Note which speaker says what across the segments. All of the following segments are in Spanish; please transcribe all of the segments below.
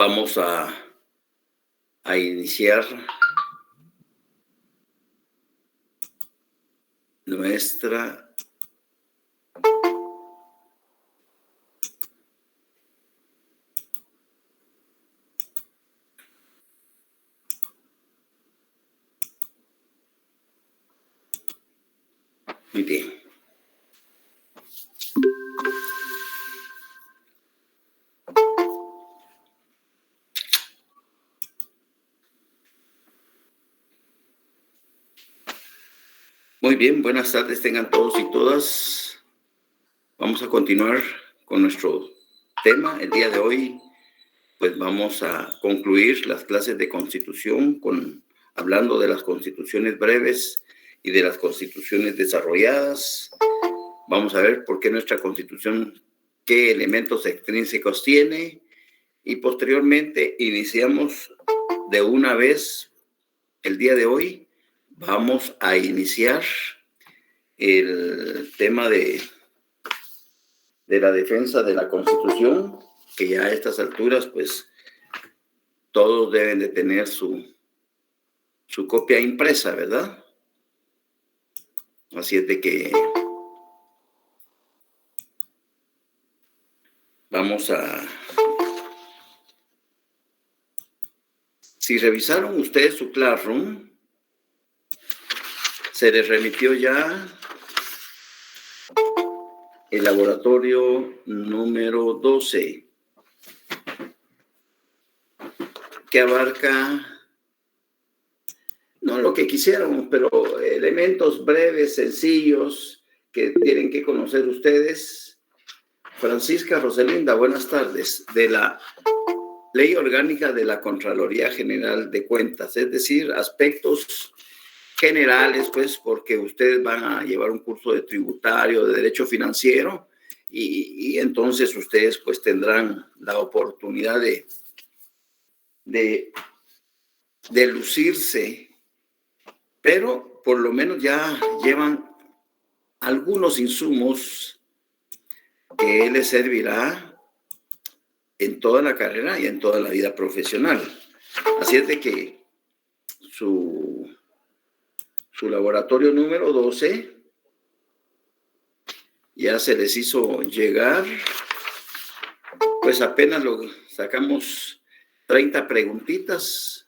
Speaker 1: Vamos a iniciar nuestra muy bien. Muy bien, buenas tardes tengan todos y todas. Vamos a continuar con nuestro tema. El día de hoy, pues vamos a concluir las clases de Constitución hablando de las constituciones breves y de las constituciones desarrolladas. Vamos a ver por qué nuestra Constitución, qué elementos extrínsecos tiene, y posteriormente iniciamos de una vez el día de hoy. Vamos a iniciar el tema de la defensa de la Constitución, que ya a estas alturas, pues, todos deben de tener su copia impresa, ¿verdad? Así es de que vamos a... Si revisaron ustedes su Classroom, se les remitió ya el laboratorio número 12, que abarca, no lo que quisiéramos, pero elementos breves, sencillos, que tienen que conocer ustedes. Francisca Roselinda, buenas tardes, de la Ley Orgánica de la Contraloría General de Cuentas, es decir, aspectos generales, pues, porque ustedes van a llevar un curso de tributario, de derecho financiero, y entonces ustedes, pues, tendrán la oportunidad de lucirse, pero por lo menos ya llevan algunos insumos que les servirá en toda la carrera y en toda la vida profesional. Así es de que su laboratorio número 12 ya se les hizo llegar, pues apenas lo sacamos 30 preguntitas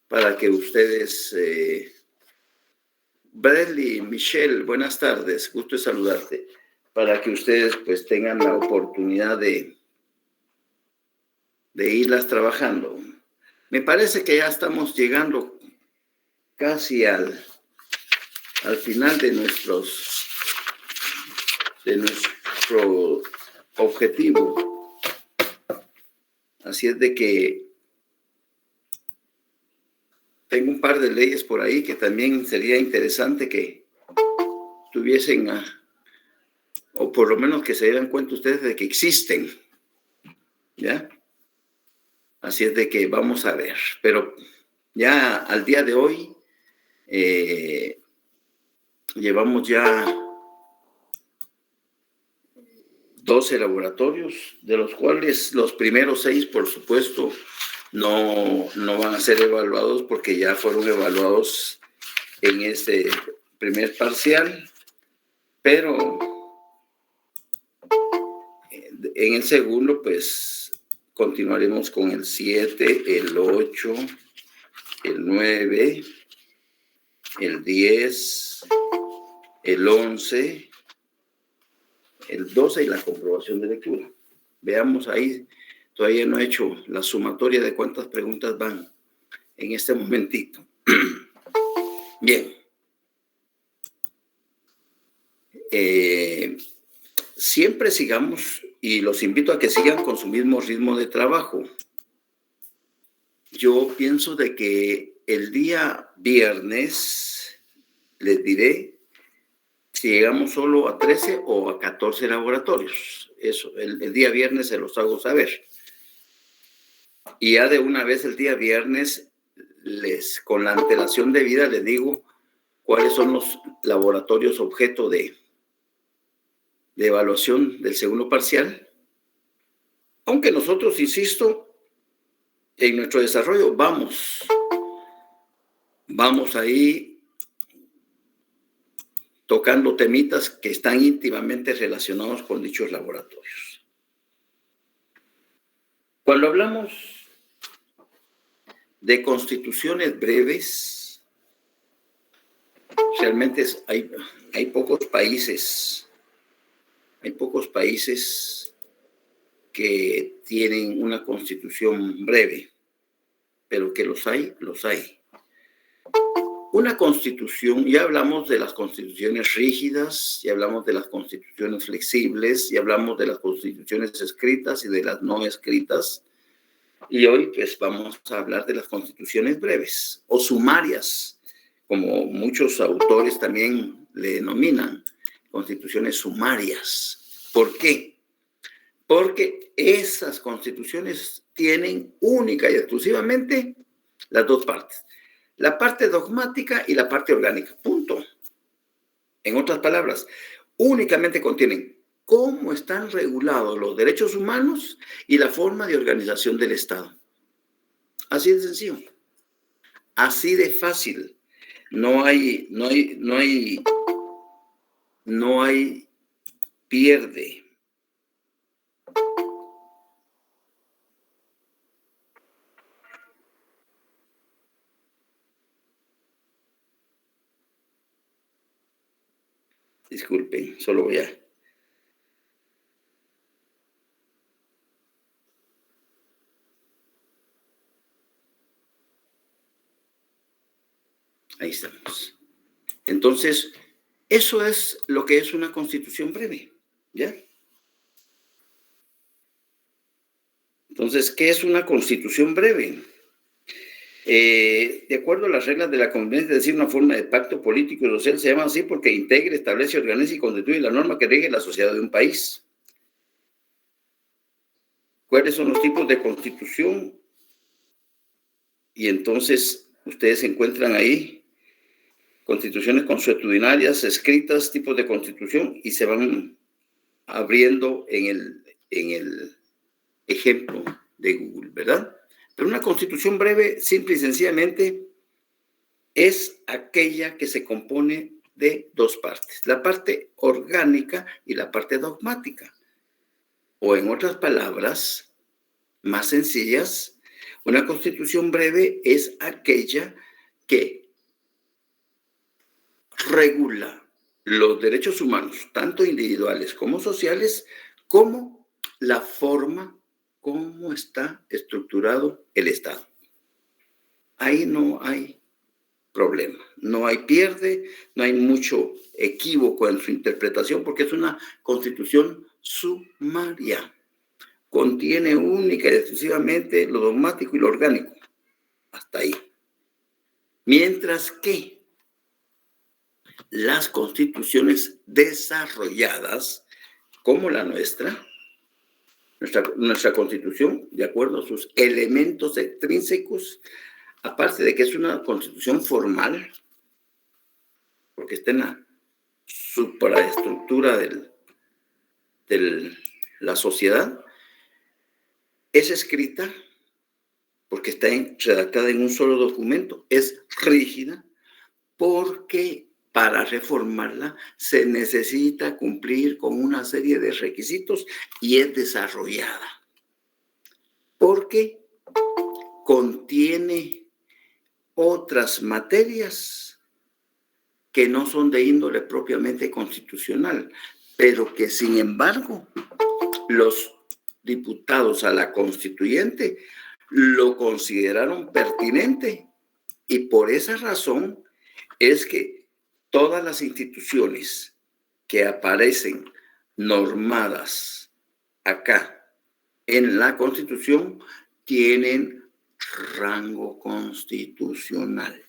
Speaker 1: para que ustedes... Bradley, Michelle, buenas tardes, gusto de saludarte, para que ustedes pues tengan la oportunidad de irlas trabajando. Me parece que ya estamos llegando casi al final de nuestro objetivo. Así es de que tengo un par de leyes por ahí que también sería interesante que tuviesen, o por lo menos que se dieran cuenta ustedes de que existen, ¿ya? Así es de que vamos a ver. Pero ya al día de hoy llevamos ya 12 laboratorios, de los cuales los primeros 6, por supuesto, no van a ser evaluados porque ya fueron evaluados en este primer parcial, pero en el segundo, pues, continuaremos con el 7, el 8, el 9, el 10, el 11, el 12 y la comprobación de lectura. Veamos ahí, todavía no he hecho la sumatoria de cuántas preguntas van en este momentito. Bien. Siempre sigamos, y los invito a que sigan con su mismo ritmo de trabajo. Yo pienso de que el día viernes les diré si llegamos solo a 13 o a 14 laboratorios. Eso, el día viernes se los hago saber. Y ya de una vez el día viernes, con la antelación debida, les digo cuáles son los laboratorios objeto de evaluación del segundo parcial. Aunque nosotros, insisto, En nuestro desarrollo vamos ahí tocando temitas que están íntimamente relacionados con dichos laboratorios. Cuando hablamos de constituciones breves, realmente hay pocos países que tienen una constitución breve, pero que los hay. Una constitución, ya hablamos de las constituciones rígidas, ya hablamos de las constituciones flexibles, ya hablamos de las constituciones escritas y de las no escritas, y hoy pues vamos a hablar de las constituciones breves o sumarias, como muchos autores también le denominan, constituciones sumarias. ¿Por qué? Porque esas constituciones tienen única y exclusivamente las dos partes. La parte dogmática y la parte orgánica. Punto. En otras palabras, únicamente contienen cómo están regulados los derechos humanos y la forma de organización del Estado. Así de sencillo. Así de fácil. No hay pierde. Disculpen, solo voy a... Ahí estamos. Entonces, eso es lo que es una constitución breve, ¿ya? Entonces, ¿qué es una constitución breve? De acuerdo a las reglas de la convivencia, es decir, una forma de pacto político y social, se llama así porque integra, establece, organiza y constituye la norma que rige la sociedad de un país. ¿Cuáles son los tipos de constitución? Y entonces, ustedes encuentran ahí constituciones consuetudinarias, escritas, tipos de constitución, y se van abriendo en el ejemplo de Google, ¿verdad? Pero una constitución breve, simple y sencillamente, es aquella que se compone de dos partes, la parte orgánica y la parte dogmática. O en otras palabras más sencillas, una constitución breve es aquella que regula los derechos humanos, tanto individuales como sociales, como la forma como está estructurado el Estado. Ahí no hay problema, no hay pierde, no hay mucho equívoco en su interpretación porque es una constitución sumaria. Contiene única y exclusivamente lo dogmático y lo orgánico. Hasta ahí. Mientras que las constituciones desarrolladas, como la nuestra constitución, de acuerdo a sus elementos extrínsecos, aparte de que es una constitución formal, porque está en la supraestructura de la sociedad, es escrita porque está redactada en un solo documento, es rígida, porque para reformarla se necesita cumplir con una serie de requisitos y es desarrollada, porque contiene otras materias que no son de índole propiamente constitucional, pero que sin embargo los diputados a la constituyente lo consideraron pertinente y por esa razón es que todas las instituciones que aparecen normadas acá en la Constitución tienen rango constitucional.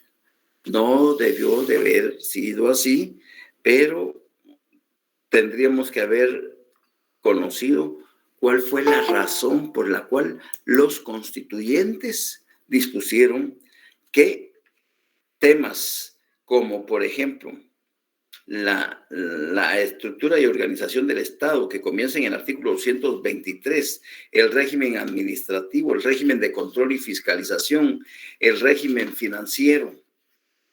Speaker 1: No debió de haber sido así, pero tendríamos que haber conocido cuál fue la razón por la cual los constituyentes dispusieron que temas como, por ejemplo, la estructura y organización del Estado, que comienza en el artículo 223, el régimen administrativo, el régimen de control y fiscalización, el régimen financiero,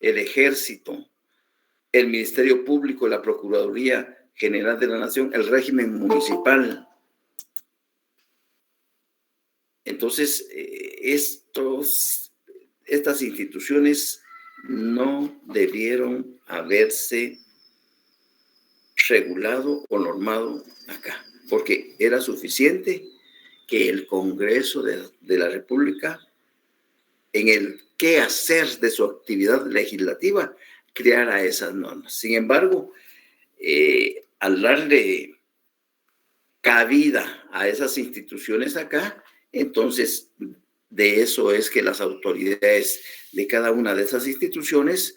Speaker 1: el ejército, el Ministerio Público, la Procuraduría General de la Nación, el régimen municipal. Entonces, estas instituciones no debieron haberse regulado o normado acá, porque era suficiente que el Congreso de la República, en el quehacer de su actividad legislativa, creara esas normas. Sin embargo, al darle cabida a esas instituciones acá, entonces de eso es que las autoridades de cada una de esas instituciones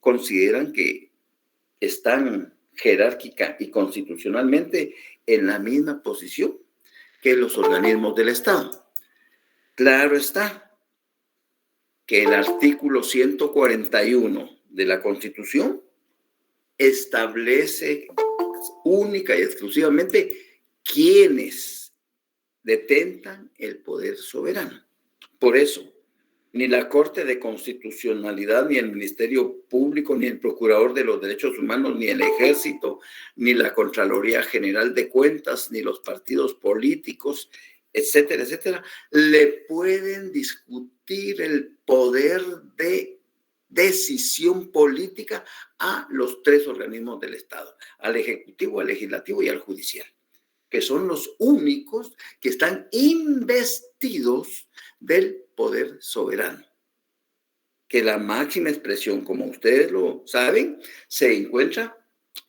Speaker 1: consideran que están jerárquica y constitucionalmente en la misma posición que los organismos del Estado. Claro está que el artículo 141 de la Constitución establece única y exclusivamente quiénes detentan el poder soberano. Por eso, ni la Corte de Constitucionalidad, ni el Ministerio Público, ni el Procurador de los Derechos Humanos, ni el Ejército, ni la Contraloría General de Cuentas, ni los partidos políticos, etcétera, etcétera, le pueden discutir el poder de decisión política a los tres organismos del Estado, al Ejecutivo, al Legislativo y al Judicial, que son los únicos que están investidos del poder soberano, que la máxima expresión, como ustedes lo saben, se encuentra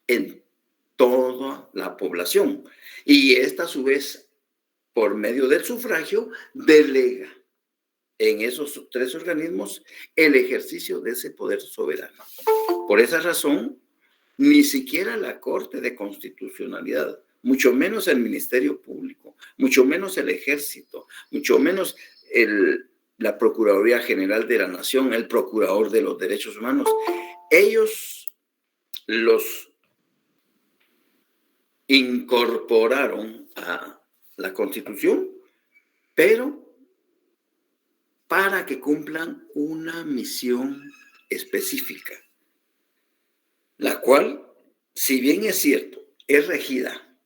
Speaker 1: en toda la población, y esta a su vez, por medio del sufragio, delega en esos tres organismos el ejercicio de ese poder soberano. Por esa razón, ni siquiera la Corte de Constitucionalidad, mucho menos el Ministerio Público, mucho menos el Ejército, mucho menos la Procuraduría General de la Nación, el Procurador de los Derechos Humanos, ellos los incorporaron a la Constitución, pero para que cumplan una misión específica, la cual, si bien es cierto, es regida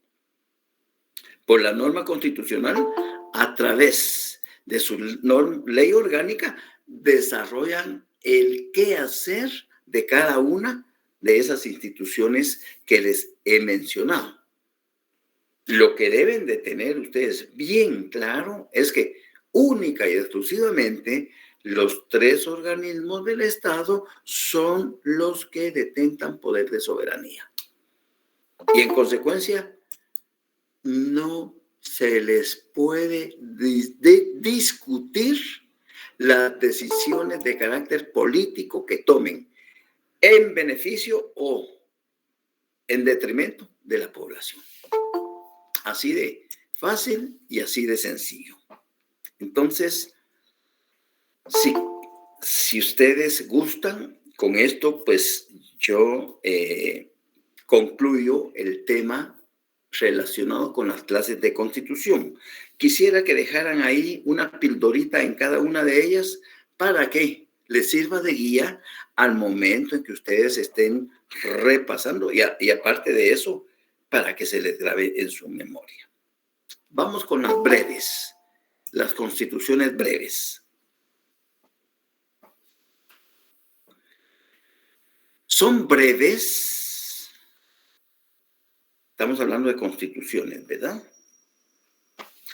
Speaker 1: por la norma constitucional, a través de su ley orgánica, desarrollan el quehacer de cada una de esas instituciones que les he mencionado. Lo que deben de tener ustedes bien claro es que única y exclusivamente los tres organismos del Estado son los que detentan poder de soberanía. Y en consecuencia, no se les puede discutir las decisiones de carácter político que tomen en beneficio o en detrimento de la población. Así de fácil y así de sencillo. Entonces, si ustedes gustan con esto, pues yo concluyo el tema relacionado con las clases de Constitución. Quisiera que dejaran ahí una pildorita en cada una de ellas para que les sirva de guía al momento en que ustedes estén repasando y aparte de eso, para que se les grabe en su memoria. Vamos con las breves, las constituciones breves. Son breves. Estamos hablando de constituciones, ¿verdad?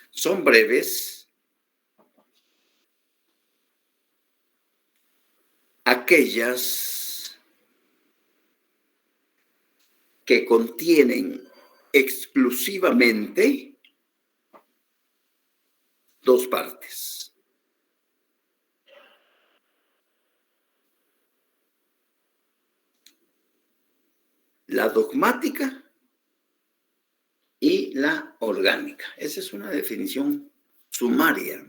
Speaker 1: Son breves aquellas que contienen exclusivamente dos partes. La dogmática y la orgánica. Esa es una definición sumaria.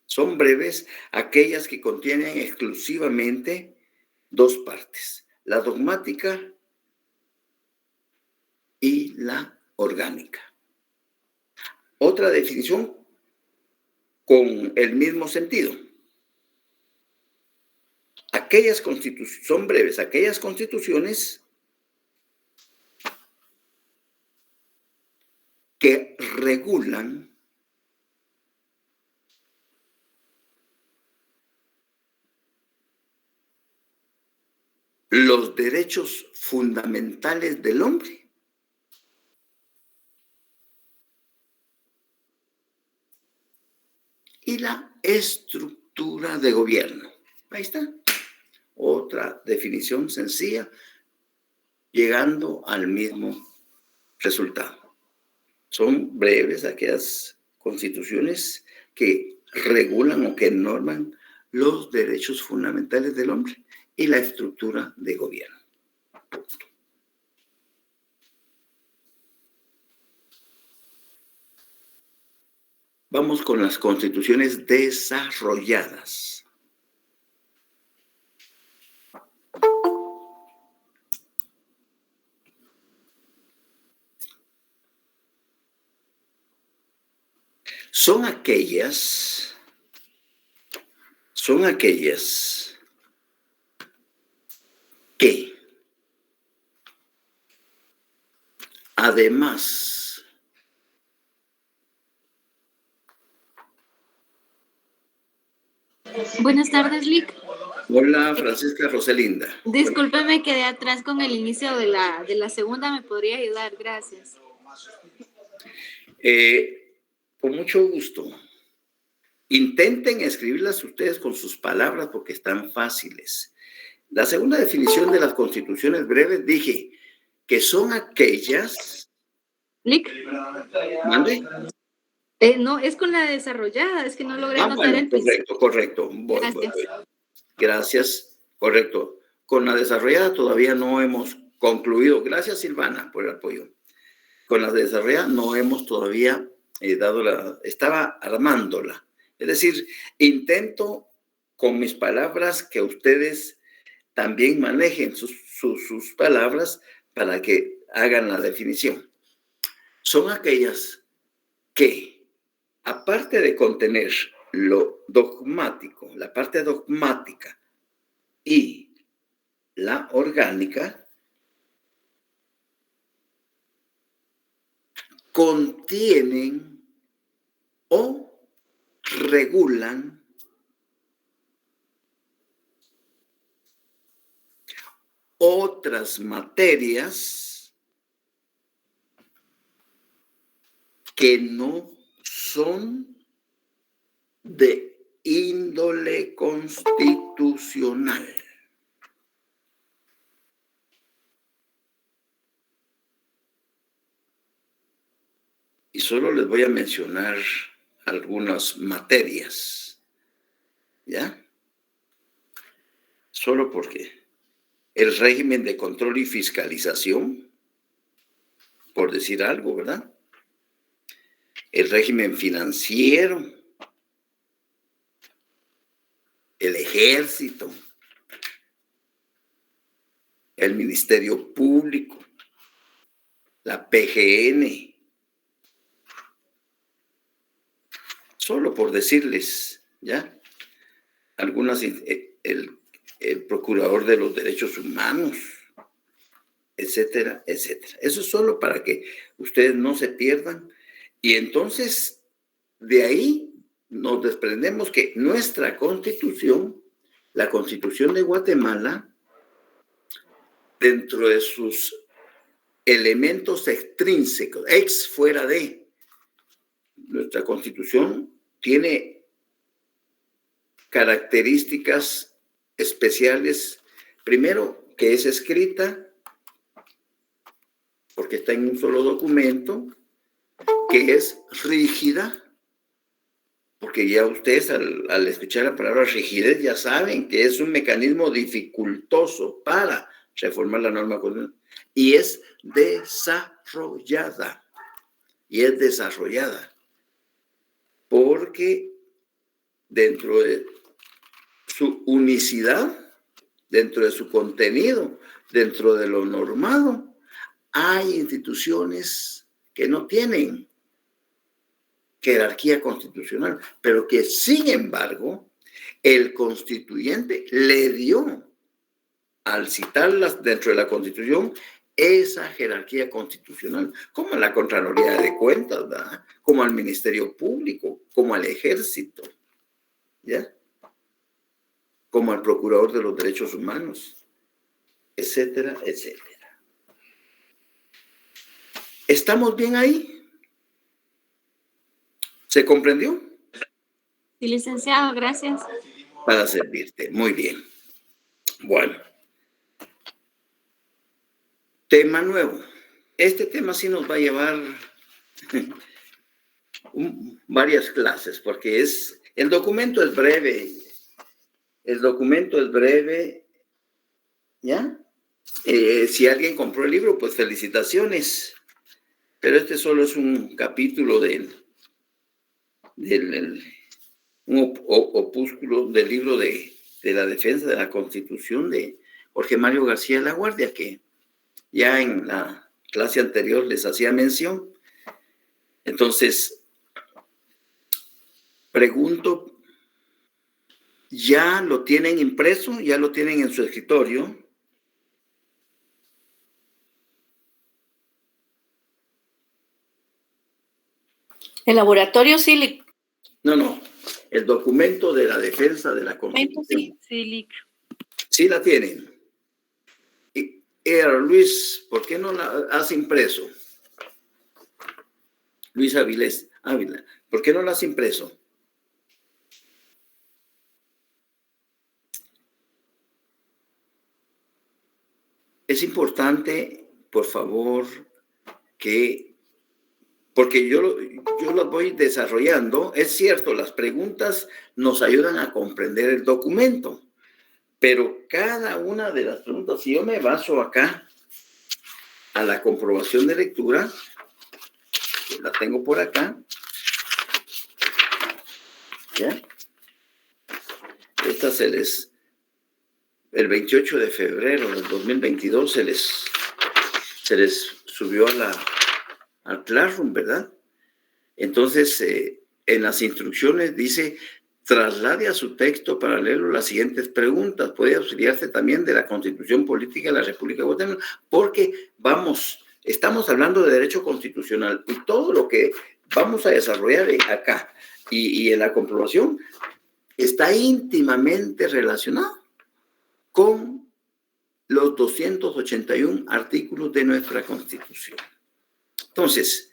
Speaker 1: Son breves aquellas que contienen exclusivamente dos partes, la dogmática y la orgánica. Otra definición con el mismo sentido. Son breves aquellas constituciones que regulan los derechos fundamentales del hombre y la estructura de gobierno. Ahí está. Otra definición sencilla, llegando al mismo resultado. Son breves aquellas constituciones que regulan o que norman los derechos fundamentales del hombre y la estructura de gobierno. Vamos con las constituciones desarrolladas. Son aquellas que, además,
Speaker 2: buenas tardes, Lick.
Speaker 1: Hola, Francisca Roselinda.
Speaker 2: Discúlpeme, quedé atrás con el inicio de la segunda. ¿Me podría ayudar? Gracias.
Speaker 1: Con mucho gusto. Intenten escribirlas ustedes con sus palabras porque están fáciles. La segunda definición de las constituciones breves dije que son aquellas...
Speaker 2: Lick.
Speaker 1: ¿Mande?
Speaker 2: No, es con la desarrollada, es que no logré anotar el
Speaker 1: principio. Correcto. Voy. Gracias. Correcto. Con la desarrollada todavía no hemos concluido. Gracias, Silvana, por el apoyo. Con la desarrollada no hemos todavía estaba armándola. Es decir, intento con mis palabras que ustedes también manejen sus palabras para que hagan la definición. Son aquellas que, aparte de contener lo dogmático, la parte dogmática y la orgánica, contienen o regulan otras materias que no son de índole constitucional. Y solo les voy a mencionar algunas materias, ¿ya? Solo porque el régimen de control y fiscalización, por decir algo, ¿verdad? El régimen financiero, el ejército, el Ministerio Público, la PGN, solo por decirles, ¿ya? Algunas, el Procurador de los Derechos Humanos, etcétera, etcétera. Eso es solo para que ustedes no se pierdan. Y entonces, de ahí nos desprendemos que nuestra Constitución, la Constitución de Guatemala, dentro de sus elementos extrínsecos, fuera de, nuestra Constitución tiene características especiales. Primero, que es escrita, porque está en un solo documento, que es rígida, porque ya ustedes al escuchar la palabra rigidez ya saben que es un mecanismo dificultoso para reformar la norma constitucional, y es desarrollada, porque dentro de su unicidad dentro de su contenido, dentro de lo normado, hay instituciones que no tienen jerarquía constitucional, pero que sin embargo el constituyente le dio, al citarlas dentro de la Constitución, esa jerarquía constitucional, como a la Contraloría de Cuentas, ¿verdad? Como al Ministerio Público, como al Ejército, ¿ya? Como al Procurador de los Derechos Humanos, etcétera, etcétera. ¿Estamos bien ahí? ¿Se comprendió?
Speaker 2: Sí, licenciado, gracias.
Speaker 1: Para servirte. Muy bien. Bueno. Tema nuevo. Este tema sí nos va a llevar varias clases, porque el documento es breve. El documento es breve, ¿ya? Si alguien compró el libro, pues felicitaciones. Pero este solo es un capítulo un opúsculo del libro de la defensa de la Constitución de Jorge Mario García de la Guardia, que ya en la clase anterior les hacía mención. Entonces, pregunto, ¿ya lo tienen impreso? ¿Ya lo tienen en su escritorio?
Speaker 3: El laboratorio Silic.
Speaker 1: No. El documento de la defensa de la Constitución.
Speaker 3: Silic.
Speaker 1: Sí la tienen. Luis, ¿por qué no la has impreso? Luis Ávila, ¿por qué no la has impreso? Es importante, por favor, porque yo las voy desarrollando. Es cierto, las preguntas nos ayudan a comprender el documento, pero cada una de las preguntas, si yo me baso acá a la comprobación de lectura, que la tengo por acá, ¿ya? Esta el 28 de febrero del 2022 se les subió al Classroom, ¿verdad? Entonces, en las instrucciones dice, traslade a su texto paralelo las siguientes preguntas. Puede auxiliarse también de la Constitución Política de la República de Guatemala, porque estamos hablando de derecho constitucional y todo lo que vamos a desarrollar acá y en la comprobación está íntimamente relacionado con los 281 artículos de nuestra Constitución. Entonces,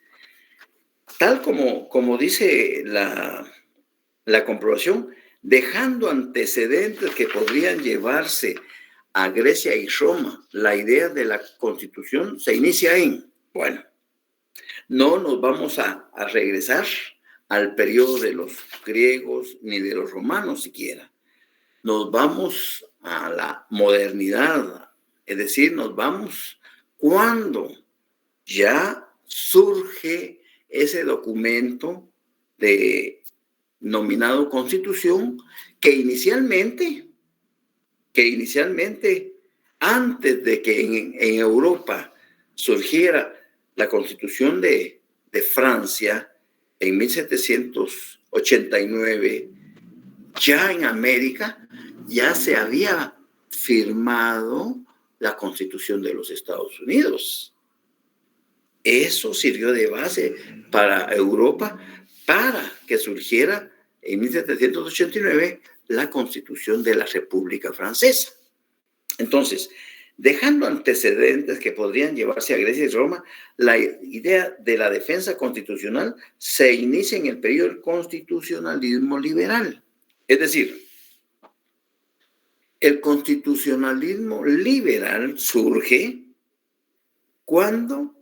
Speaker 1: tal como dice la comprobación, dejando antecedentes que podrían llevarse a Grecia y Roma, la idea de la Constitución se inicia bueno, no nos vamos a regresar al periodo de los griegos ni de los romanos siquiera. Nos vamos a la modernidad, es decir, nos vamos cuando ya surge ese documento denominado Constitución que inicialmente, antes de que en Europa surgiera la Constitución de Francia en 1789, ya en América ya se había firmado la Constitución de los Estados Unidos. Eso sirvió de base para Europa para que surgiera en 1789 la Constitución de la República Francesa. Entonces, dejando antecedentes que podrían llevarse a Grecia y Roma, la idea de la defensa constitucional se inicia en el periodo del constitucionalismo liberal. Es decir, el constitucionalismo liberal surge cuando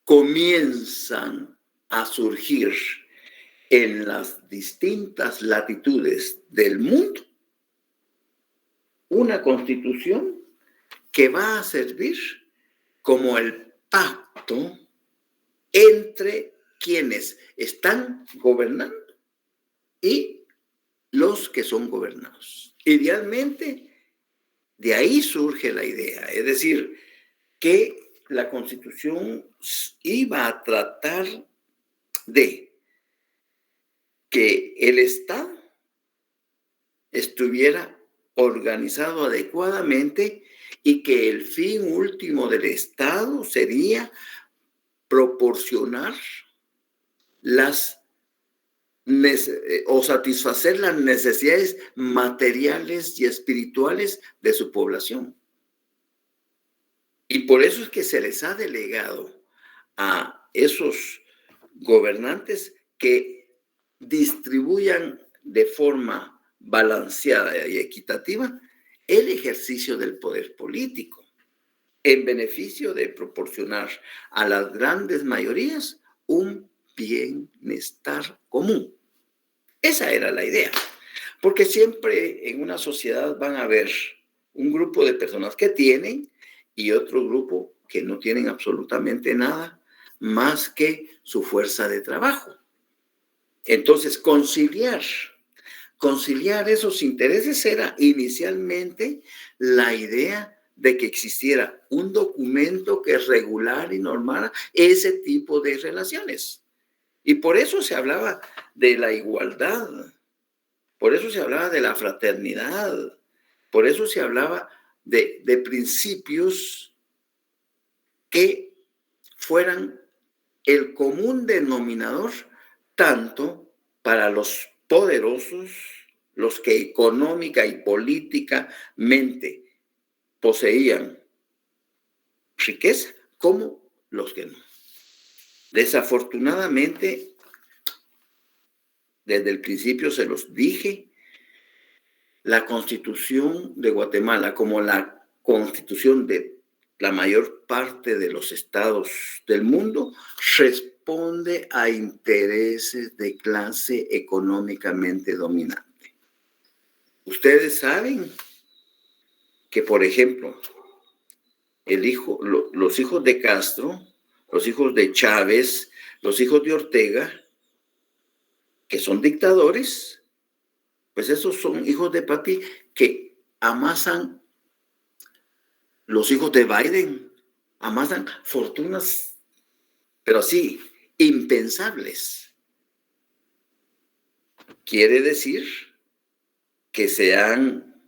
Speaker 1: comienzan a surgir en las distintas latitudes del mundo una constitución que va a servir como el pacto entre quienes están gobernando y los que son gobernados. Idealmente, De ahí surge la idea, es decir, que la Constitución iba a tratar de que el Estado estuviera organizado adecuadamente y que el fin último del Estado sería proporcionar o satisfacer las necesidades materiales y espirituales de su población. Y por eso es que se les ha delegado a esos gobernantes que distribuyan de forma balanceada y equitativa el ejercicio del poder político en beneficio de proporcionar a las grandes mayorías un bienestar común. Esa era la idea, porque siempre en una sociedad van a haber un grupo de personas que tienen y otro grupo que no tienen absolutamente nada más que su fuerza de trabajo. Entonces, conciliar esos intereses era inicialmente la idea de que existiera un documento que regulara y normara ese tipo de relaciones. Y por eso se hablaba de la igualdad, por eso se hablaba de la fraternidad, por eso se hablaba de principios que fueran el común denominador tanto para los poderosos, los que económica y políticamente poseían riqueza, como los que no. Desafortunadamente, desde el principio se los dije, la Constitución de Guatemala, como la Constitución de la mayor parte de los estados del mundo, responde a intereses de clase económicamente dominante. Ustedes saben que, por ejemplo, los hijos de Castro, los hijos de Chávez, los hijos de Ortega, que son dictadores, pues esos son hijos de papi que amasan, los hijos de Biden amasan fortunas, pero así, impensables. Quiere decir que se han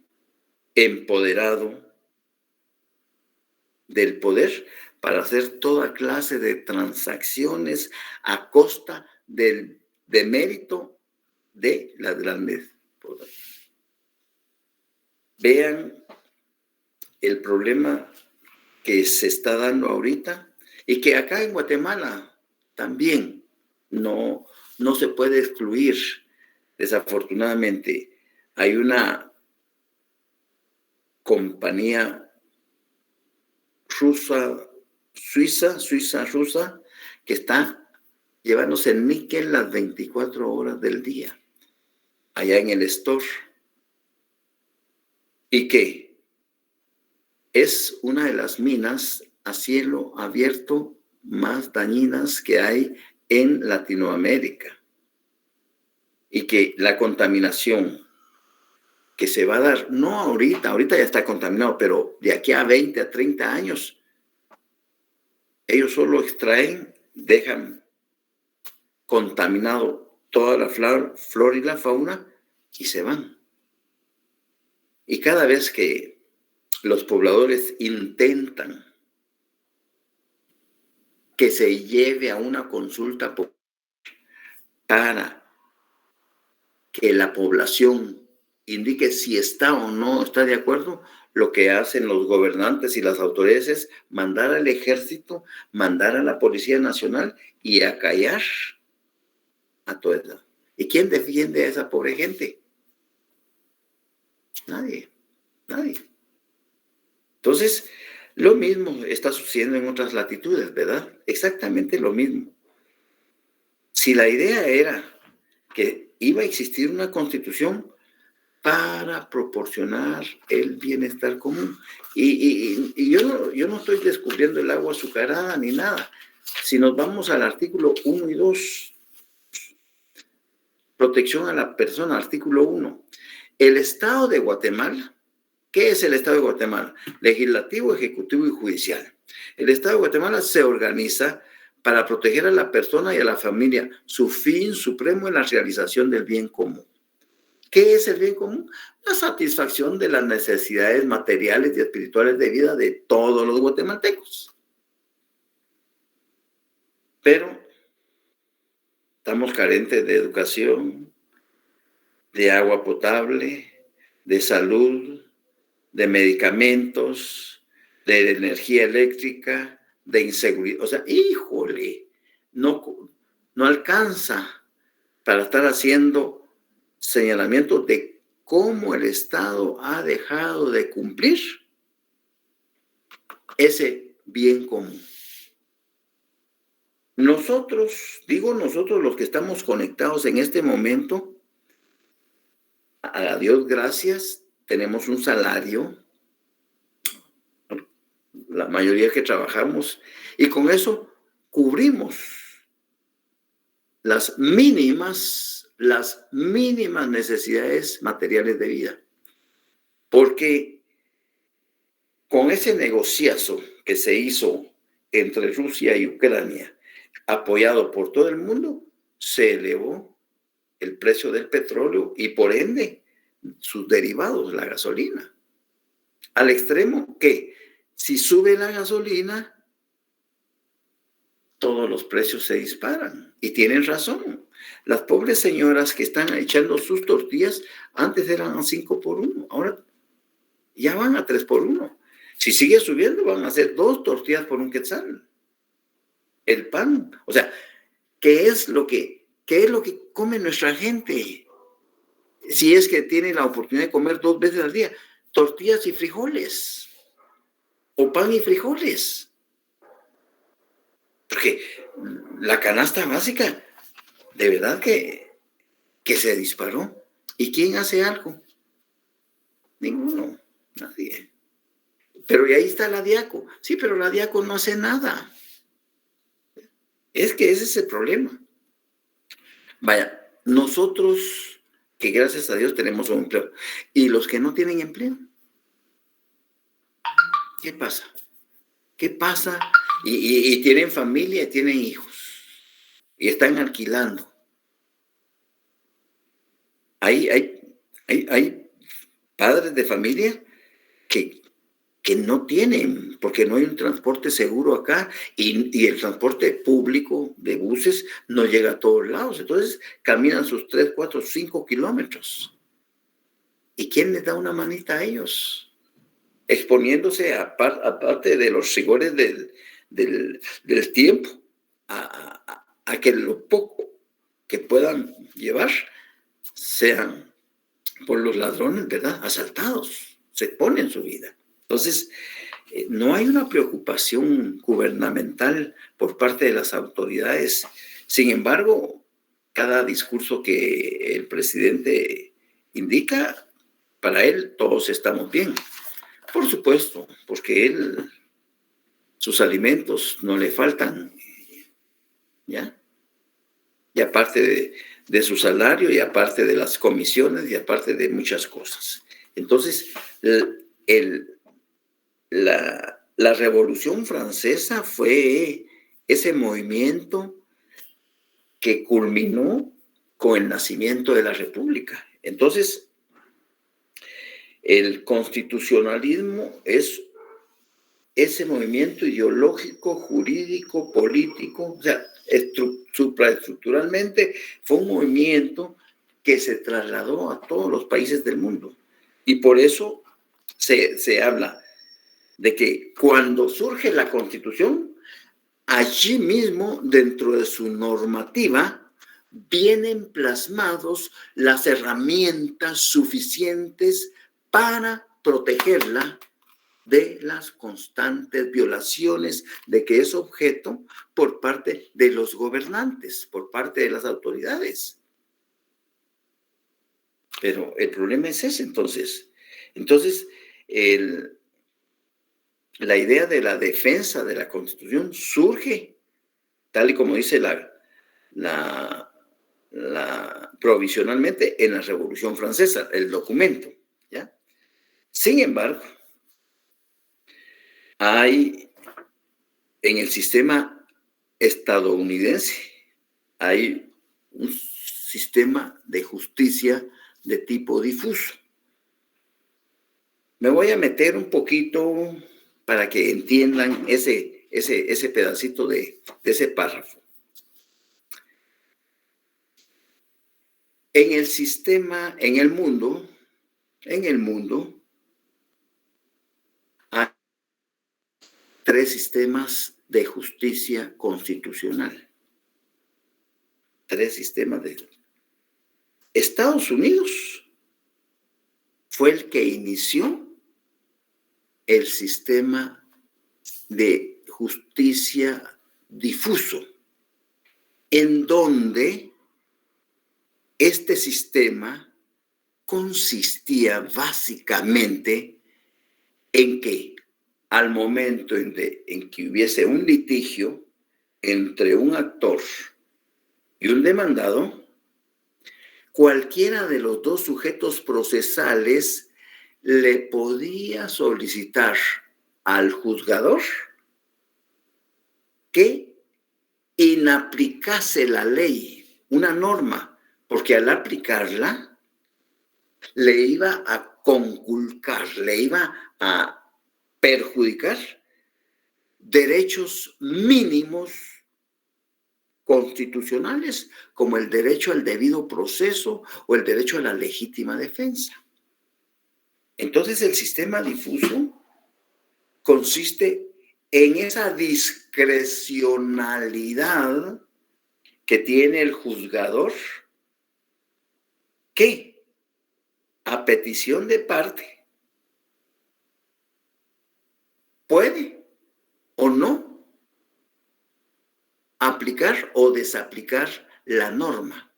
Speaker 1: empoderado del poder para hacer toda clase de transacciones a costa del demérito de las grandes poderes. Vean el problema que se está dando ahorita y que acá en Guatemala también no se puede excluir. Desafortunadamente, hay una compañía suiza, que está llevándose el níquel las 24 horas del día, allá en el store, y que es una de las minas a cielo abierto más dañinas que hay en Latinoamérica, y que la contaminación que se va a dar, no ahorita ya está contaminado, pero de aquí a 20, a 30 años, ellos solo extraen, dejan contaminado toda la flora y la fauna y se van. Y cada vez que los pobladores intentan que se lleve a una consulta para que la población indique si está o no está de acuerdo, lo que hacen los gobernantes y las autoridades es mandar al ejército, mandar a la Policía Nacional y acallar a toda esa. ¿Y quién defiende a esa pobre gente? Nadie. Entonces, lo mismo está sucediendo en otras latitudes, ¿verdad? Exactamente lo mismo. Si la idea era que iba a existir una constitución para proporcionar el bienestar común. Y yo no estoy descubriendo el agua azucarada ni nada. Si nos vamos al artículo 1 y 2, protección a la persona, artículo 1. El Estado de Guatemala ¿Qué es el Estado de Guatemala? Legislativo, ejecutivo y judicial. El Estado de Guatemala se organiza para proteger a la persona y a la familia. Su fin supremo es la realización del bien común. ¿Qué es el bien común? La satisfacción de las necesidades materiales y espirituales de vida de todos los guatemaltecos. Pero estamos carentes de educación, de agua potable, de salud, de medicamentos, de energía eléctrica, de inseguridad. O sea, híjole, no alcanza para estar haciendo señalamiento de cómo el Estado ha dejado de cumplir ese bien común. Nosotros, digo nosotros los que estamos conectados en este momento, a Dios gracias, tenemos un salario, la mayoría que trabajamos, y con eso cubrimos las mínimas necesidades materiales de vida. Porque con ese negociazo que se hizo entre Rusia y Ucrania, apoyado por todo el mundo, se elevó el precio del petróleo y por ende sus derivados, la gasolina. Al extremo que si sube la gasolina, todos los precios se disparan. Y tienen razón. Las pobres señoras que están echando sus tortillas, antes eran a 5 por 1, ahora ya van a 3 por 1. Si sigue subiendo, van a hacer 2 tortillas por 1 quetzal. El pan, o sea, ¿qué es lo que come nuestra gente? Si es que tiene la oportunidad de comer 2 veces al día, tortillas y frijoles, o pan y frijoles. Porque la canasta básica, de verdad que se disparó. ¿Y quién hace algo? Ninguno, nadie. Pero y ahí está la Diaco. Sí, pero la Diaco no hace nada. Es que ese es el problema. Vaya, nosotros que gracias a Dios tenemos un empleo, y los que no tienen empleo, ¿qué pasa? ¿Qué pasa? Y tienen familia y tienen hijos y están alquilando. Hay padres de familia que no tienen, porque no hay un transporte seguro acá y el transporte público de buses no llega a todos lados. Entonces caminan sus 3, 4, 5 kilómetros. ¿Y quién les da una manita a ellos? Exponiéndose aparte de los rigores del tiempo, a que lo poco que puedan llevar sean por los ladrones, ¿verdad? Asaltados, se ponen su vida. Entonces, no hay una preocupación gubernamental por parte de las autoridades. Sin embargo, cada discurso que el presidente indica, para él todos estamos bien. Por supuesto, porque sus alimentos no le faltan, ¿ya? Y aparte de su salario, y aparte de las comisiones, y aparte de muchas cosas. Entonces, la Revolución Francesa fue ese movimiento que culminó con el nacimiento de la República. Entonces, el constitucionalismo es ese movimiento ideológico, jurídico, político, o sea, supraestructuralmente fue un movimiento que se trasladó a todos los países del mundo. Y por eso se habla de que cuando surge la Constitución, allí mismo, dentro de su normativa, vienen plasmados las herramientas suficientes para protegerla de las constantes violaciones de que es objeto por parte de los gobernantes, por parte de las autoridades. Pero el problema es ese, entonces. Entonces, la idea de la defensa de la Constitución surge, tal y como dice provisionalmente en la Revolución Francesa, el documento, ¿ya? Sin embargo, hay en el sistema estadounidense, hay un sistema de justicia de tipo difuso. Me voy a meter un poquito para que entiendan ese pedacito de ese párrafo. En el sistema, en el mundo, hay 3 sistemas de justicia constitucional. 3 sistemas de... Estados Unidos fue el que inició el sistema de justicia difuso, en donde este sistema consistía básicamente en que al momento en que hubiese un litigio entre un actor y un demandado, cualquiera de los 2 sujetos procesales le podía solicitar al juzgador que inaplicase la ley, una norma, porque al aplicarla le iba a conculcar, le iba a perjudicar derechos mínimos constitucionales, como el derecho al debido proceso o el derecho a la legítima defensa. Entonces, el sistema difuso consiste en esa discrecionalidad que tiene el juzgador, que a petición de parte puede o no aplicar o desaplicar la norma.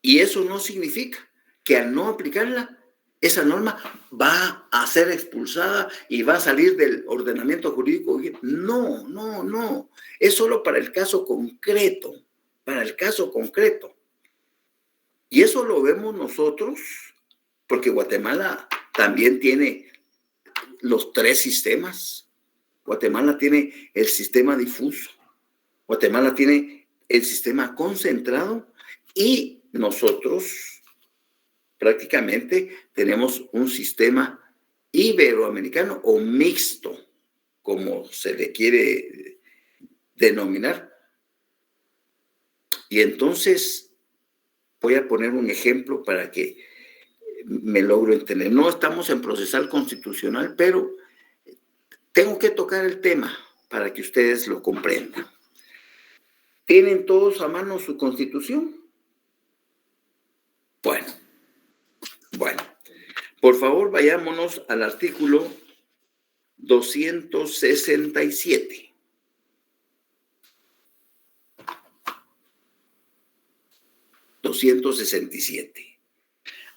Speaker 1: Y eso no significa que al no aplicarla, esa norma va a ser expulsada y va a salir del ordenamiento jurídico. No. Es solo para el caso concreto, Y eso lo vemos nosotros, porque Guatemala también tiene los 3 sistemas. Guatemala tiene el sistema difuso. Guatemala tiene el sistema concentrado y nosotros prácticamente tenemos un sistema iberoamericano o mixto, como se le quiere denominar. Y entonces voy a poner un ejemplo para que me logro entender. No estamos en procesal constitucional, pero tengo que tocar el tema para que ustedes lo comprendan. ¿Tienen todos a mano su constitución? Bueno, por favor, vayámonos al artículo 267.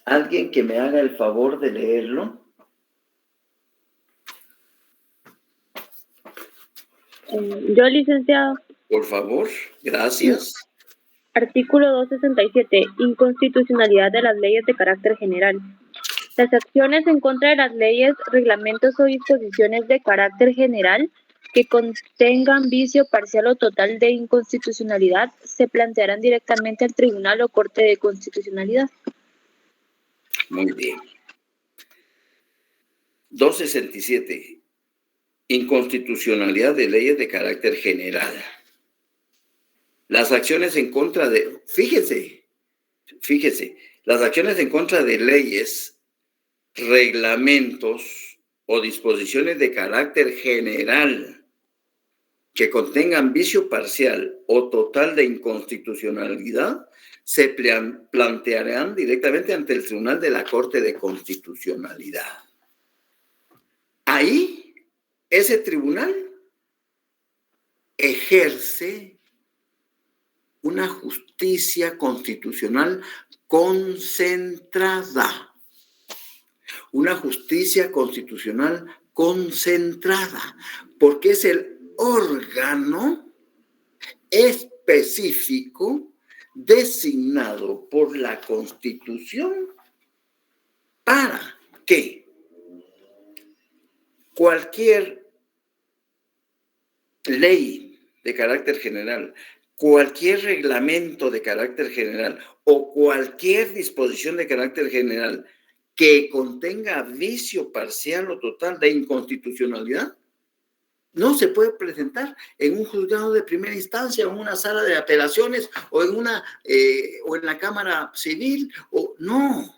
Speaker 1: ¿Alguien que me haga el favor de leerlo?
Speaker 4: Yo, licenciado.
Speaker 1: Por favor, gracias.
Speaker 4: Artículo 267. Inconstitucionalidad de las leyes de carácter general. Las acciones en contra de las leyes, reglamentos o disposiciones de carácter general que contengan vicio parcial o total de inconstitucionalidad se plantearán directamente al Tribunal o Corte de Constitucionalidad.
Speaker 1: Muy bien. 267. Inconstitucionalidad de leyes de carácter general. Las acciones en contra de... Fíjese, las acciones en contra de leyes, reglamentos o disposiciones de carácter general que contengan vicio parcial o total de inconstitucionalidad se plantearán directamente ante el Tribunal de la Corte de Constitucionalidad. Ahí, ese tribunal ejerce una justicia constitucional concentrada. Una justicia constitucional concentrada, porque es el órgano específico designado por la Constitución para que cualquier ley de carácter general, cualquier reglamento de carácter general o cualquier disposición de carácter general que contenga vicio parcial o total de inconstitucionalidad, no se puede presentar en un juzgado de primera instancia, en una sala de apelaciones o en la Cámara Civil, no.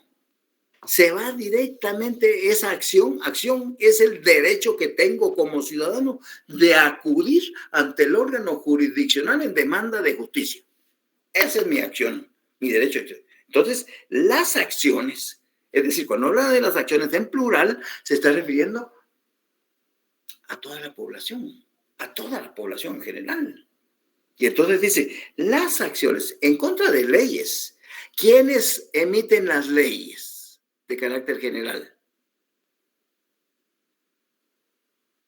Speaker 1: Se va directamente esa acción. Acción es el derecho que tengo como ciudadano de acudir ante el órgano jurisdiccional en demanda de justicia. Esa es mi acción, mi derecho. Entonces, las acciones, es decir, cuando habla de las acciones en plural, se está refiriendo a toda la población en general. Y entonces dice, las acciones en contra de leyes. ¿Quiénes emiten las leyes de carácter general?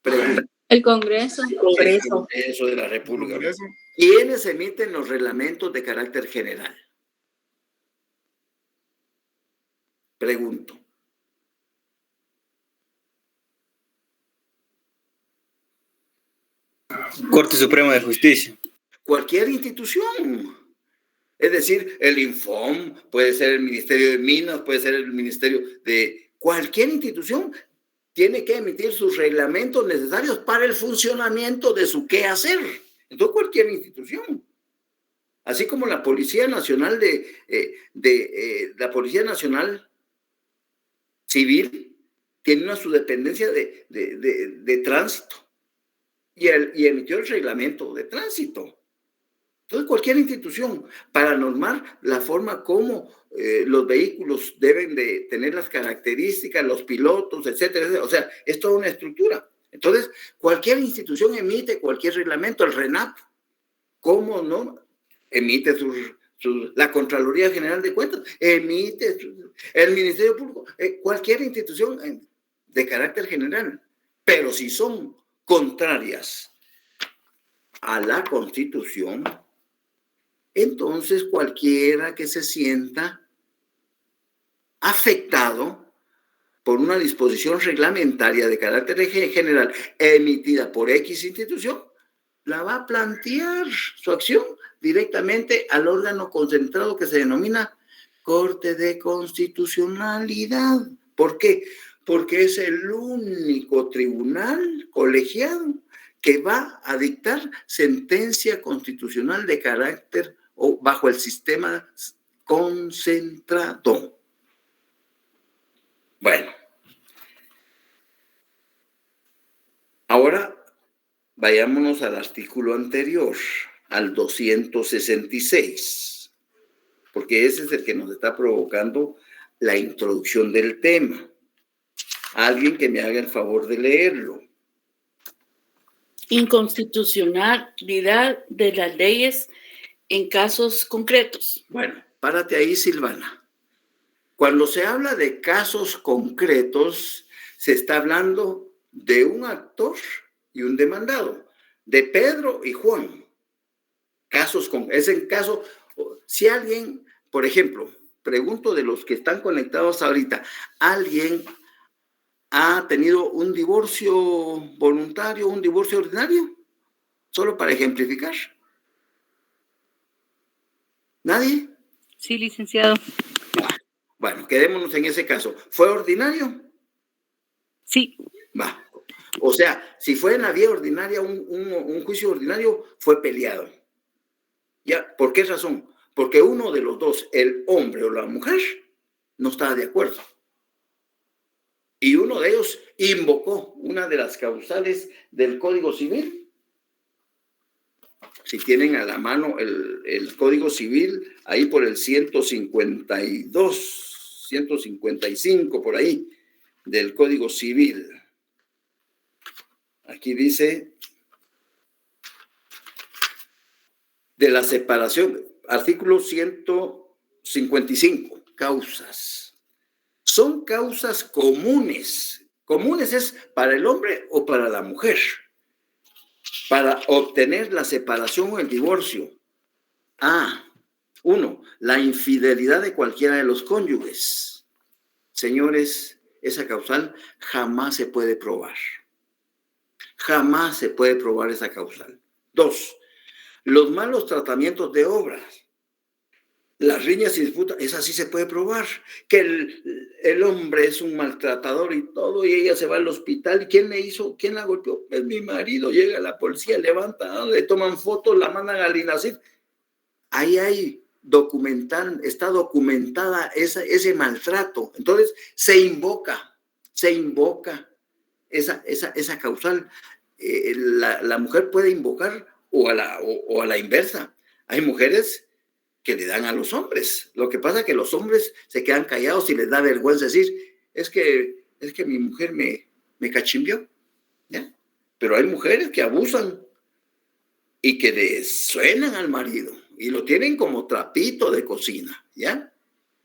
Speaker 1: Pregunta.
Speaker 2: El Congreso.
Speaker 1: El Congreso de la República. ¿Quiénes emiten los reglamentos de carácter general? Pregunto.
Speaker 5: Corte Suprema de Justicia.
Speaker 1: Cualquier institución. Es decir, el Infom, puede ser el Ministerio de Minas, puede ser el Ministerio de... Cualquier institución tiene que emitir sus reglamentos necesarios para el funcionamiento de su quehacer. Entonces, cualquier institución. Así como la Policía Nacional la Policía Nacional Civil tiene su dependencia de tránsito y emitió el reglamento de tránsito. Entonces, cualquier institución, para normar la forma como los vehículos deben de tener las características, los pilotos, etcétera, etcétera. O sea, es toda una estructura. Entonces, cualquier institución emite cualquier reglamento. El RENAP, ¿cómo no? Emite la Contraloría General de Cuentas, emite el Ministerio Público, cualquier institución de carácter general. Pero si son contrarias a la Constitución, entonces cualquiera que se sienta afectado por una disposición reglamentaria de carácter general emitida por X institución, la va a plantear su acción directamente al órgano concentrado que se denomina Corte de Constitucionalidad. ¿Por qué? Porque es el único tribunal colegiado que va a dictar sentencia constitucional de carácter o bajo el sistema concentrado. Bueno, ahora vayámonos al artículo anterior, al 266, porque ese es el que nos está provocando la introducción del tema. Alguien que me haga el favor de leerlo.
Speaker 3: Inconstitucionalidad de las leyes en casos concretos.
Speaker 1: Bueno, párate ahí, Silvana. Cuando se habla de casos concretos, se está hablando de un actor y un demandado, de Pedro y Juan. Es en caso, si alguien, por ejemplo, pregunto de los que están conectados ahorita, ¿alguien ha tenido un divorcio voluntario, un divorcio ordinario? Solo para ejemplificar. ¿Nadie?
Speaker 6: Sí, licenciado.
Speaker 1: Bueno, quedémonos en ese caso. ¿Fue ordinario?
Speaker 6: Sí.
Speaker 1: Va. O sea, si fue en la vía ordinaria, un juicio ordinario, fue peleado. ¿Ya? ¿Por qué razón? Porque uno de los dos, el hombre o la mujer, no estaba de acuerdo. Y uno de ellos invocó una de las causales del Código Civil. Si tienen a la mano el Código Civil, ahí por el 152, 155, por ahí, del Código Civil. Aquí dice, de la separación, artículo 155, causas. Son causas comunes. Comunes es para el hombre o para la mujer, para obtener la separación o el divorcio. Uno, la infidelidad de cualquiera de los cónyuges. Señores, esa causal jamás se puede probar. Jamás se puede probar esa causal. 2, los malos tratamientos de obras. Las riñas y disputas, esa sí se puede probar. Que el hombre es un maltratador y todo, y ella se va al hospital. ¿Y quién le hizo? ¿Quién la golpeó? Es mi marido. Llega la policía, levanta, le toman fotos, la mandan al INACIF. Ahí está documentada ese maltrato. Entonces, se invoca esa causal. La mujer puede invocar o a la inversa. Hay mujeres que le dan a los hombres. Lo que pasa es que los hombres se quedan callados y les da vergüenza decir, es que mi mujer me cachimbió, ¿ya? Pero hay mujeres que abusan y que le suenan al marido y lo tienen como trapito de cocina, ¿ya?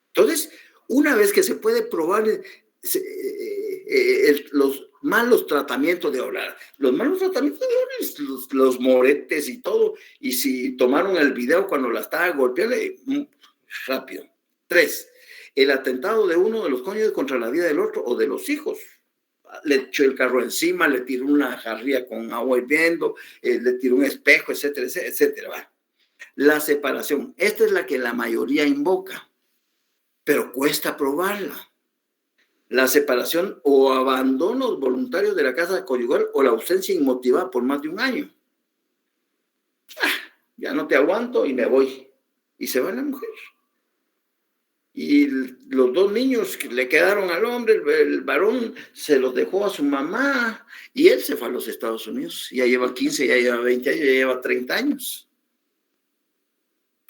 Speaker 1: Entonces, una vez que se puede probar los malos tratamientos de obra, los moretes y todo, y si tomaron el video cuando la estaba golpeando, rápido. 3, el atentado de uno de los cónyuges contra la vida del otro o de los hijos. Le echó el carro encima, le tiró una jarría con agua hirviendo, le tiró un espejo, etcétera, etcétera. Va. La separación, esta es la que la mayoría invoca, pero cuesta probarla. La separación o abandonos voluntarios de la casa conyugal o la ausencia inmotivada por más de un año. Ya no te aguanto y me voy. Y se va la mujer. Y los 2 niños que le quedaron al hombre, el varón se los dejó a su mamá y él se fue a los Estados Unidos. Ya lleva 15, ya lleva 20 años, ya lleva 30 años.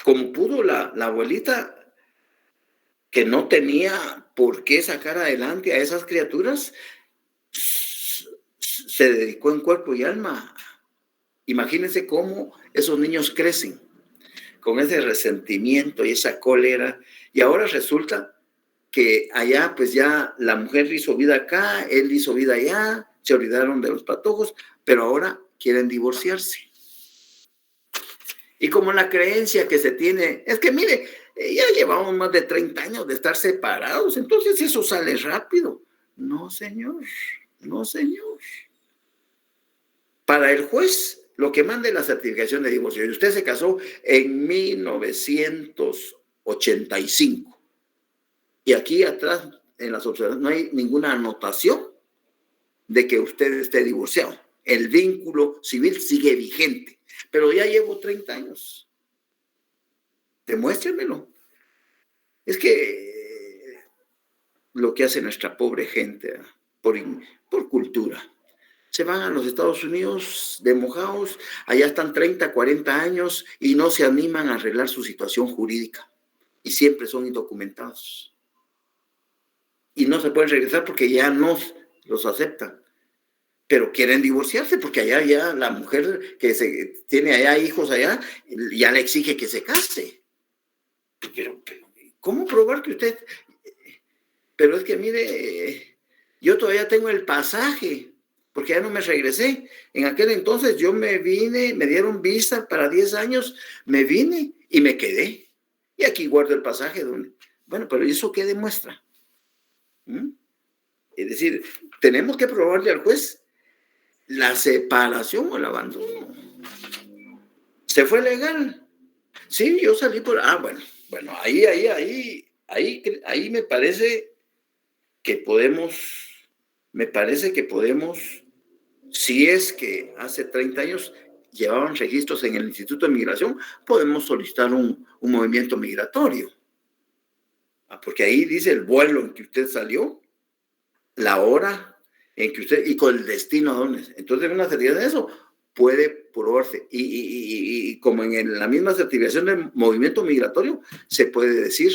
Speaker 1: Como pudo la abuelita, que no tenía por qué sacar adelante a esas criaturas, se dedicó en cuerpo y alma. Imagínense cómo esos niños crecen con ese resentimiento y esa cólera, y ahora resulta que allá pues ya la mujer hizo vida acá, él hizo vida allá, se olvidaron de los patojos, pero ahora quieren divorciarse. Y como la creencia que se tiene, es que mire, ya llevamos más de 30 años de estar separados, entonces eso sale rápido. No, señor, no, señor. Para el juez, lo que mande la certificación de divorcio, y usted se casó en 1985, y aquí atrás, en las observaciones, no hay ninguna anotación de que usted esté divorciado. El vínculo civil sigue vigente, pero ya llevo 30 años. Demuéstrenmelo. Es que lo que hace nuestra pobre gente por cultura. Se van a los Estados Unidos de mojados, allá están 30, 40 años y no se animan a arreglar su situación jurídica. Y siempre son indocumentados. Y no se pueden regresar porque ya no los aceptan. Pero quieren divorciarse porque allá ya la mujer que tiene allá hijos allá, ya le exige que se case. Pero ¿cómo probar que usted? Pero es que mire, yo todavía tengo el pasaje, porque ya no me regresé. En aquel entonces yo me vine, me dieron visa para 10 años, me vine y me quedé. Y aquí guardo el pasaje. Bueno, pero ¿eso qué demuestra? Es decir, tenemos que probarle al juez la separación o el abandono. ¿Se fue legal? Sí, yo salí por... Bueno, ahí me parece que podemos, si es que hace 30 años llevaban registros en el Instituto de Migración, podemos solicitar un movimiento migratorio. Porque ahí dice el vuelo en que usted salió, la hora en que usted, y con el destino a dónde. Entonces, una certidumbre de eso puede probarse. Y como en la misma certificación de movimiento migratorio, se puede decir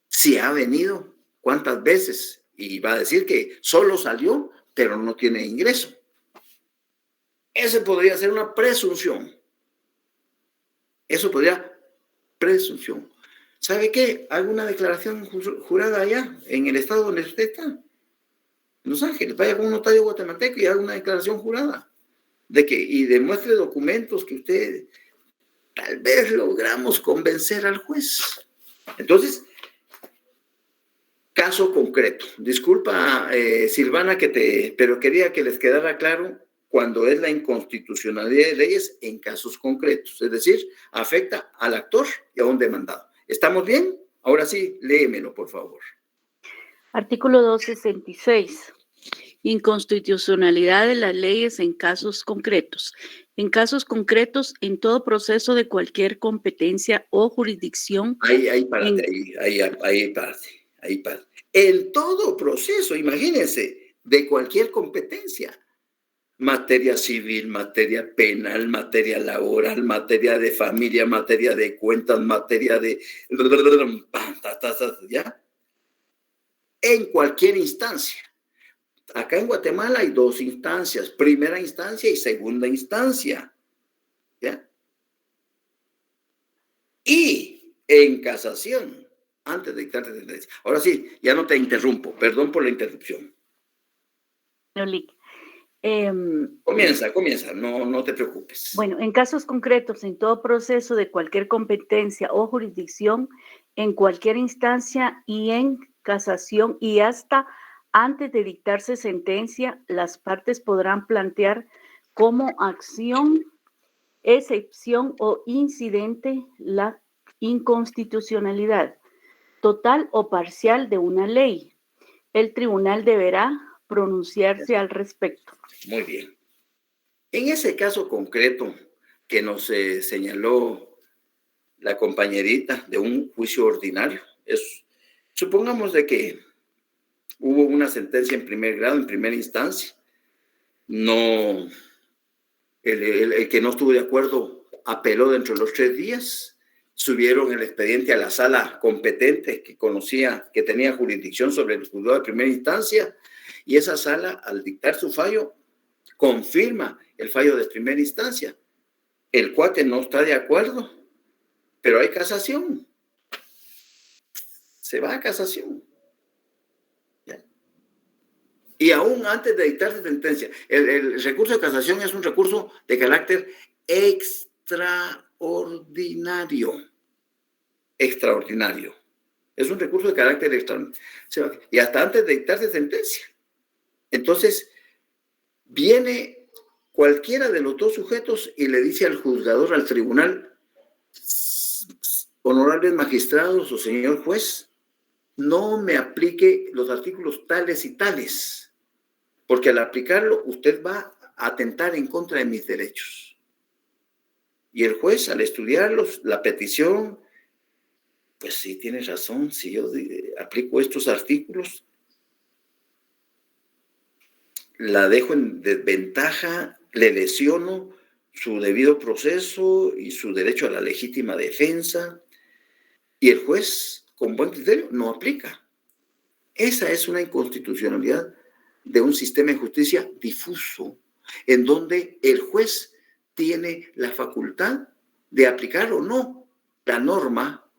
Speaker 1: si ha venido, cuántas veces, y va a decir que solo salió, pero no tiene ingreso. Ese podría ser una presunción. Eso podría, presunción. ¿Sabe qué? Haga una declaración jurada allá, en el estado donde usted está, en Los Ángeles. Vaya con un notario guatemalteco y haga una declaración jurada. Y demuestre documentos que usted, tal vez logramos convencer al juez. Entonces, caso concreto. Disculpa, Silvana, pero quería que les quedara claro cuando es la inconstitucionalidad de leyes en casos concretos, es decir, afecta al actor y a un demandado. ¿Estamos bien? Ahora sí, léemelo, por favor.
Speaker 3: Artículo 266. Inconstitucionalidad de las leyes en casos concretos. En casos concretos, en todo proceso de cualquier competencia o jurisdicción.
Speaker 1: Ahí párate. En todo proceso, imagínense, de cualquier competencia. Materia civil, materia penal, materia laboral, materia de familia, materia de cuentas, materia de... ¿ya? En cualquier instancia. Acá en Guatemala hay 2 instancias, primera instancia y segunda instancia. ¿Ya? Y en casación, antes de dictarte sentencia. Ahora sí, ya no te interrumpo, perdón por la interrupción. Comienza, no te preocupes.
Speaker 3: Bueno, en casos concretos, en todo proceso de cualquier competencia o jurisdicción, en cualquier instancia y en casación y hasta antes de dictarse sentencia, las partes podrán plantear como acción, excepción o incidente la inconstitucionalidad total o parcial de una ley. El tribunal deberá pronunciarse al respecto.
Speaker 1: Muy bien. En ese caso concreto que nos señaló la compañerita de un juicio ordinario, supongamos de que hubo una sentencia en primer grado, en primera instancia, el que no estuvo de acuerdo apeló dentro de los 3 días, subieron el expediente a la sala competente que tenía jurisdicción sobre el juzgado de primera instancia, y esa sala, al dictar su fallo, confirma el fallo de primera instancia. El cuate no está de acuerdo, pero hay casación. Se va a casación. ¿Ya? Y aún antes de dictarse sentencia, el recurso de casación es un recurso de carácter extraordinario. Es un recurso de carácter extraordinario. Y hasta antes de dictarse sentencia. Entonces, viene cualquiera de los 2 sujetos y le dice al juzgador, al tribunal, honorables magistrados o señor juez, no me aplique los artículos tales y tales, porque al aplicarlo usted va a atentar en contra de mis derechos. Y el juez, al estudiarlos, la petición, pues sí, tienes razón, si yo aplico estos artículos, la dejo en desventaja, le lesiono su debido proceso y su derecho a la legítima defensa, y el juez, con buen criterio, no aplica. Esa es una inconstitucionalidad de un sistema de justicia difuso, en donde el juez tiene la facultad de aplicar o no la norma,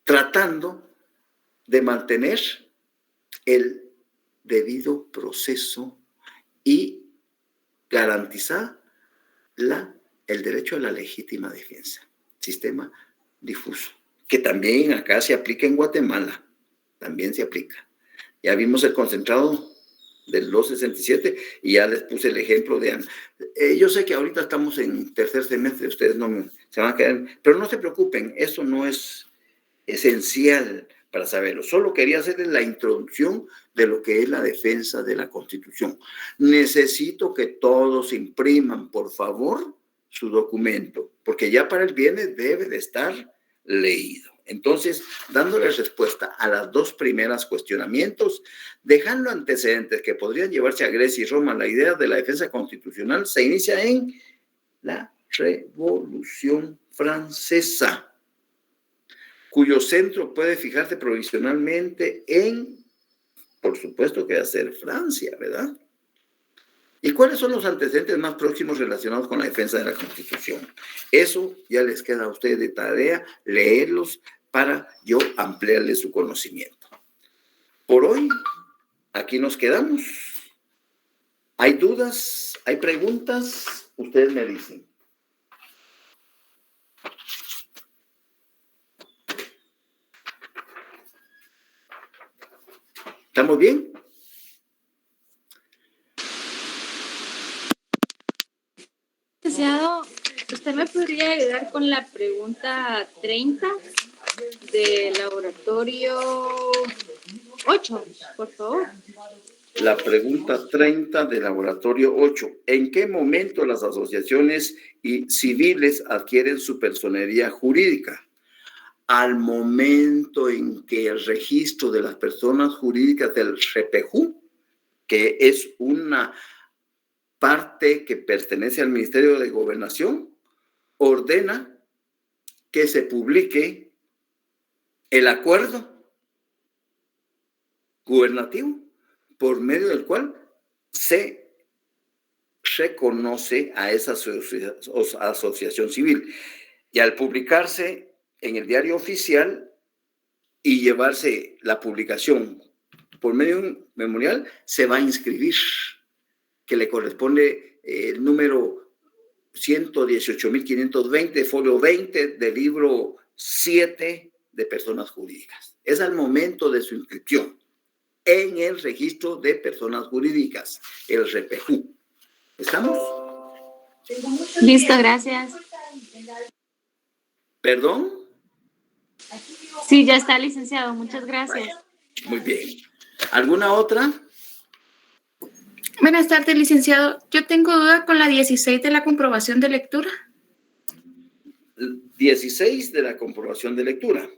Speaker 1: tratando de mantener el debido proceso y garantizar el derecho a la legítima defensa. Sistema difuso, que también acá se aplica en Guatemala, también se aplica. Ya vimos el concentrado del 267 y ya les puse el ejemplo de Ana. Yo sé que ahorita estamos en tercer semestre, ustedes se van a quedar, pero no se preocupen, eso no es esencial para saberlo. Solo quería hacerles la introducción de lo que es la defensa de la Constitución. Necesito que todos impriman, por favor, su documento, porque ya para el viernes debe de estar leído. Entonces, dándole respuesta a las 2 primeras cuestionamientos, dejando antecedentes que podrían llevarse a Grecia y Roma, la idea de la defensa constitucional se inicia en la Revolución Francesa, cuyo centro puede fijarse provisionalmente en, por supuesto que va a ser Francia, ¿verdad? ¿Y cuáles son los antecedentes más próximos relacionados con la defensa de la Constitución? Eso ya les queda a ustedes de tarea, leerlos para yo ampliarles su conocimiento. Por hoy, aquí nos quedamos. ¿Hay dudas? ¿Hay preguntas? Ustedes me dicen. ¿Estamos bien?
Speaker 2: Licenciado, ¿usted me podría ayudar con la pregunta 30 del laboratorio 8, por favor?
Speaker 1: La pregunta 30 del laboratorio 8. ¿En qué momento las asociaciones civiles adquieren su personería jurídica? Al momento en que el registro de las personas jurídicas del REPEJU, que es una parte que pertenece al Ministerio de Gobernación, ordena que se publique el acuerdo gubernativo por medio del cual se reconoce a esa asociación civil. Y al publicarse en el diario oficial y llevarse la publicación por medio de un memorial, se va a inscribir, que le corresponde el número 118.520, folio 20 del libro 7 de personas jurídicas. Es al momento de su inscripción en el registro de personas jurídicas, el REPEJU. ¿Estamos?
Speaker 2: Listo, gracias.
Speaker 1: ¿Perdón?
Speaker 2: Sí, ya está, licenciado. Muchas gracias.
Speaker 1: Muy bien. ¿Alguna otra?
Speaker 7: Buenas tardes, licenciado. Yo tengo duda con la 16 de la comprobación de lectura.
Speaker 1: 16 de la comprobación de lectura.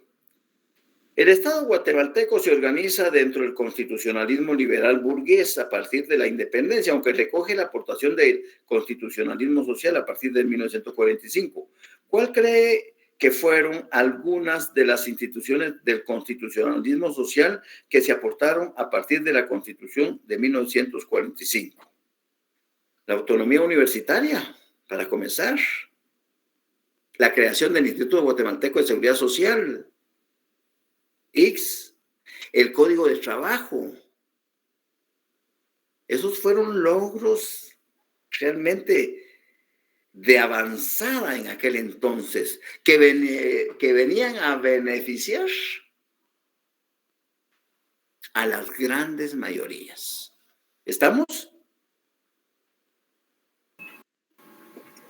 Speaker 1: El Estado guatemalteco se organiza dentro del constitucionalismo liberal burgués a partir de la independencia, aunque recoge la aportación del constitucionalismo social a partir de 1945. ¿Cuál cree que fueron algunas de las instituciones del constitucionalismo social que se aportaron a partir de la Constitución de 1945? La autonomía universitaria, para comenzar. La creación del Instituto Guatemalteco de Seguridad Social, ICS, el Código de Trabajo. Esos fueron logros realmente de avanzada en aquel entonces, que venían a beneficiar a las grandes mayorías. ¿Estamos?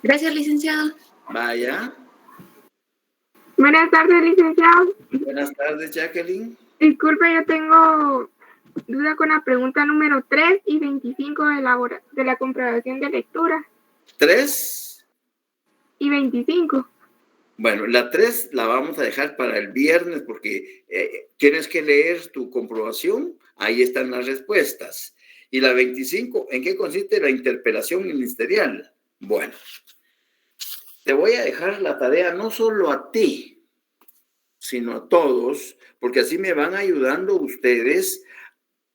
Speaker 7: Gracias, licenciado.
Speaker 1: Vaya.
Speaker 8: Buenas tardes, licenciado.
Speaker 1: Buenas tardes, Jacqueline.
Speaker 8: Disculpe, yo tengo duda con la pregunta número 3 y 25 de la comprobación de lectura.
Speaker 1: 3
Speaker 8: y 25.
Speaker 1: Bueno, la 3 la vamos a dejar para el viernes porque tienes que leer tu comprobación. Ahí están las respuestas. Y la 25, ¿en qué consiste la interpelación ministerial? Bueno, te voy a dejar la tarea no solo a ti, sino a todos, porque así me van ayudando ustedes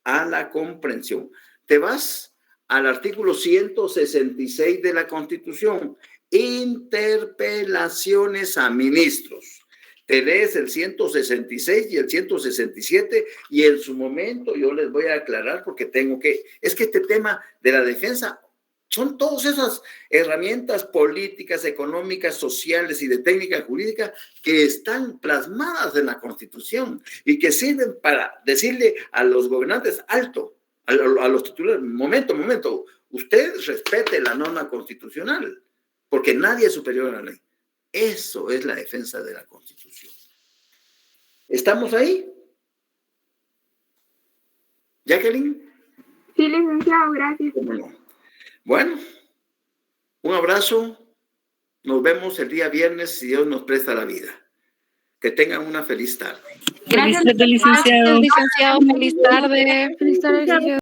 Speaker 1: a la comprensión. Te vas al artículo 166 de la Constitución, interpelaciones a ministros. Te lees el 166 y el 167 y en su momento yo les voy a aclarar porque es que este tema de la defensa son todas esas herramientas políticas, económicas, sociales y de técnica jurídica que están plasmadas en la Constitución y que sirven para decirle a los gobernantes, alto, a los titulares, momento, usted respete la norma constitucional, porque nadie es superior a la ley. Eso es la defensa de la Constitución. ¿Estamos ahí? ¿Jacqueline?
Speaker 8: Sí, licenciado, gracias.
Speaker 1: Bueno, un abrazo. Nos vemos el día viernes si Dios nos presta la vida. Que tengan una feliz tarde.
Speaker 6: Gracias, licenciado.
Speaker 7: Licenciado, feliz tarde.
Speaker 4: Feliz tarde, licenciado.